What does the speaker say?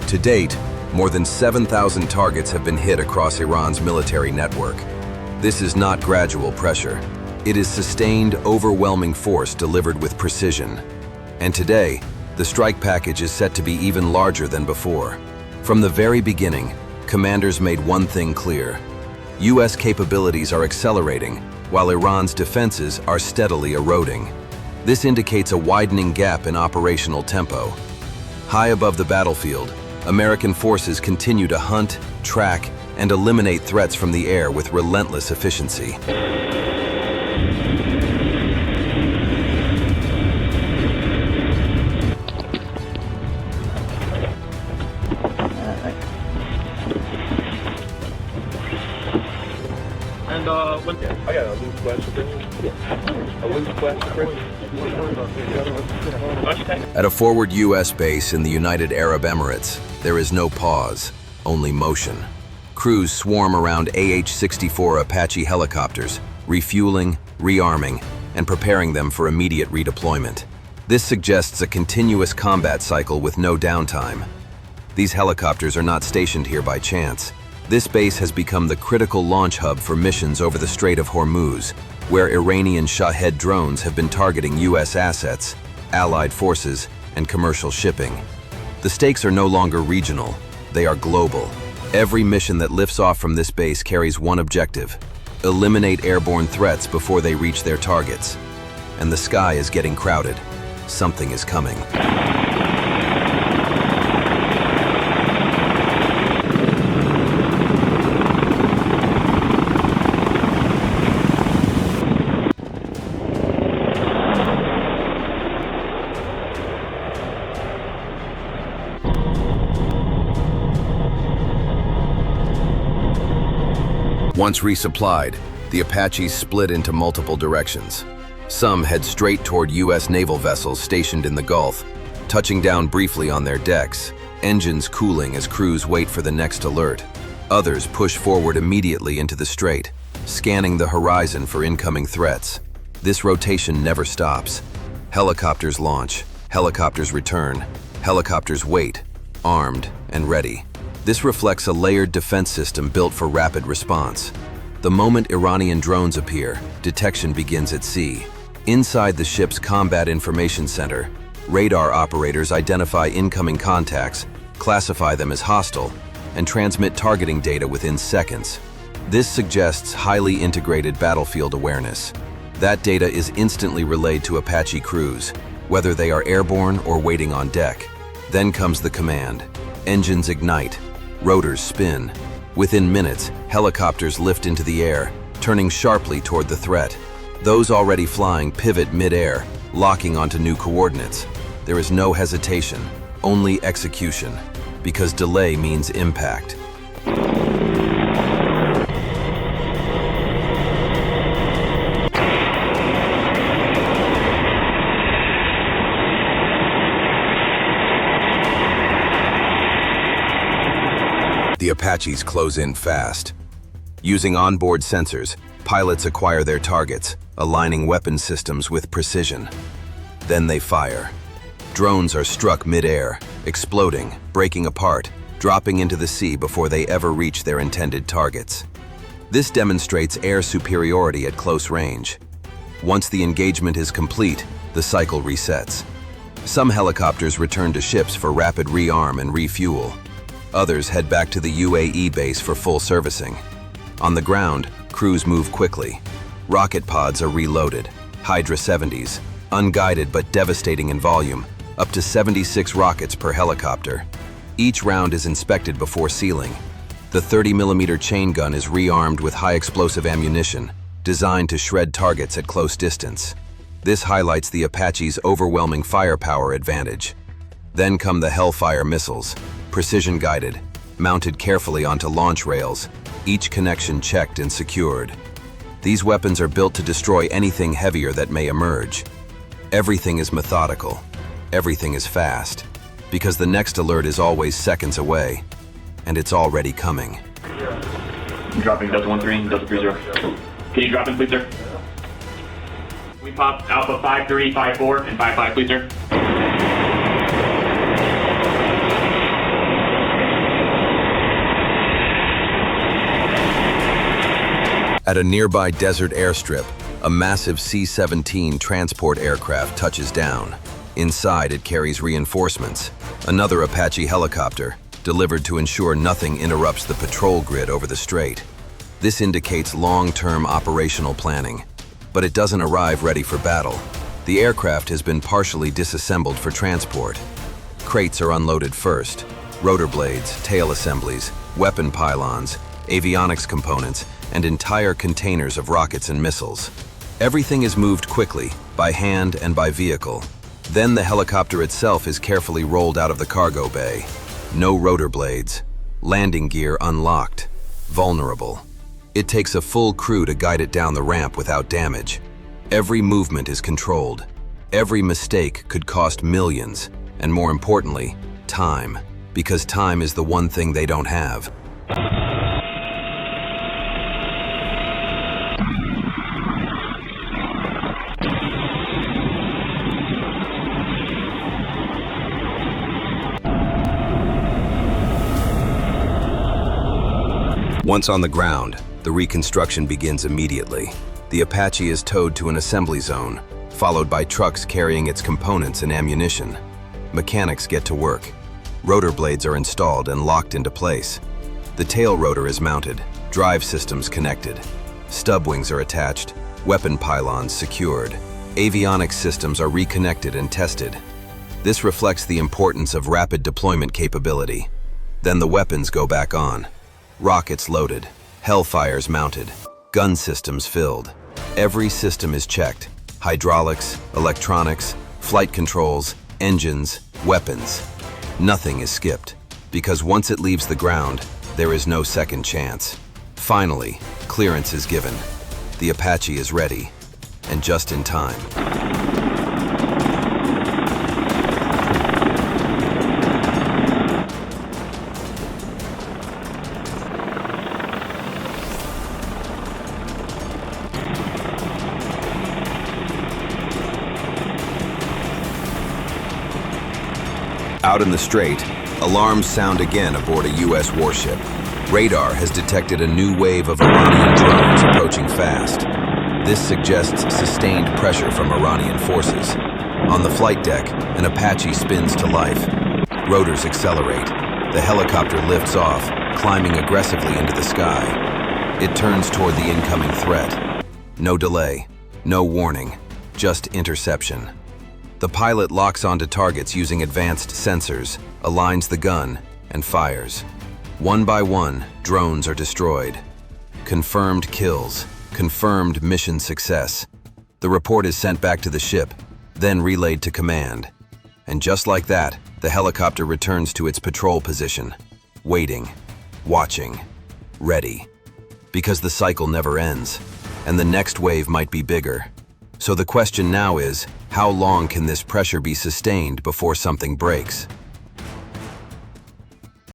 To date, more than 7,000 targets have been hit across Iran's military network. This is not gradual pressure. It is sustained, overwhelming force delivered with precision. And today, the strike package is set to be even larger than before. From the very beginning, commanders made one thing clear. U.S. capabilities are accelerating, while Iran's defenses are steadily eroding. This indicates a widening gap in operational tempo. High above the battlefield, American forces continue to hunt, track, and eliminate threats from the air with relentless efficiency. I got a loose question for you. A loose question for you. At a forward U.S. base in the United Arab Emirates, there is no pause, only motion. Crews swarm around AH-64 Apache helicopters, refueling, rearming, and preparing them for immediate redeployment. This suggests a continuous combat cycle with no downtime. These helicopters are not stationed here by chance. This base has become the critical launch hub for missions over the Strait of Hormuz, where Iranian Shahed drones have been targeting U.S. assets, allied forces, and commercial shipping. The stakes are no longer regional, they are global. Every mission that lifts off from this base carries one objective: eliminate airborne threats before they reach their targets. And the sky is getting crowded. Something is coming. Once resupplied, the Apaches split into multiple directions. Some head straight toward U.S. naval vessels stationed in the Gulf, touching down briefly on their decks, engines cooling as crews wait for the next alert. Others push forward immediately into the strait, scanning the horizon for incoming threats. This rotation never stops. Helicopters launch, helicopters return, helicopters wait, armed and ready. This reflects a layered defense system built for rapid response. The moment Iranian drones appear, detection begins at sea. Inside the ship's Combat Information Center, radar operators identify incoming contacts, classify them as hostile, and transmit targeting data within seconds. This suggests highly integrated battlefield awareness. That data is instantly relayed to Apache crews, whether they are airborne or waiting on deck. Then comes the command. Engines ignite. Rotors spin. Within minutes, helicopters lift into the air, turning sharply toward the threat. Those already flying pivot mid-air, locking onto new coordinates. There is no hesitation, only execution, because delay means impact. The Apaches close in fast. Using onboard sensors, pilots acquire their targets, aligning weapon systems with precision. Then they fire. Drones are struck mid-air, exploding, breaking apart, dropping into the sea before they ever reach their intended targets. This demonstrates air superiority at close range. Once the engagement is complete, the cycle resets. Some helicopters return to ships for rapid rearm and refuel. Others head back to the UAE base for full servicing. On the ground, crews move quickly. Rocket pods are reloaded, Hydra 70s, unguided but devastating in volume, up to 76 rockets per helicopter. Each round is inspected before sealing. The 30mm chain gun is rearmed with high-explosive ammunition, designed to shred targets at close distance. This highlights the Apache's overwhelming firepower advantage. Then come the Hellfire missiles, precision-guided, mounted carefully onto launch rails, each connection checked and secured. These weapons are built to destroy anything heavier that may emerge. Everything is methodical. Everything is fast, because the next alert is always seconds away, and it's already coming. Dropping Delta 13, Delta 30. Can you drop in, please, sir? We pop Alpha 53, 54, and 55, please, sir. At a nearby desert airstrip, a massive C-17 transport aircraft touches down. Inside, it carries reinforcements. Another Apache helicopter, delivered to ensure nothing interrupts the patrol grid over the strait. This indicates long-term operational planning, but it doesn't arrive ready for battle. The aircraft has been partially disassembled for transport. Crates are unloaded first. Rotor blades, tail assemblies, weapon pylons, avionics components, and entire containers of rockets and missiles. Everything is moved quickly, by hand and by vehicle. Then the helicopter itself is carefully rolled out of the cargo bay. No rotor blades. Landing gear unlocked. Vulnerable. It takes a full crew to guide it down the ramp without damage. Every movement is controlled. Every mistake could cost millions, and more importantly, time. Because time is the one thing they don't have. Once on the ground, the reconstruction begins immediately. The Apache is towed to an assembly zone, followed by trucks carrying its components and ammunition. Mechanics get to work. Rotor blades are installed and locked into place. The tail rotor is mounted, drive systems connected. Stub wings are attached, weapon pylons secured. Avionics systems are reconnected and tested. This reflects the importance of rapid deployment capability. Then the weapons go back on. Rockets loaded, Hellfires mounted, gun systems filled. Every system is checked. Hydraulics, electronics, flight controls, engines, weapons. Nothing is skipped, because once it leaves the ground, there is no second chance. Finally, clearance is given. The Apache is ready, and just in time. Out in the strait, alarms sound again aboard a U.S. warship. Radar has detected a new wave of Iranian drones approaching fast. This suggests sustained pressure from Iranian forces. On the flight deck, an Apache spins to life. Rotors accelerate. The helicopter lifts off, climbing aggressively into the sky. It turns toward the incoming threat. No delay, no warning, just interception. The pilot locks onto targets using advanced sensors, aligns the gun, and fires. One by one, drones are destroyed. Confirmed kills, confirmed mission success. The report is sent back to the ship, then relayed to command. And just like that, the helicopter returns to its patrol position, waiting, watching, ready. Because the cycle never ends, and the next wave might be bigger. So the question now is, how long can this pressure be sustained before something breaks?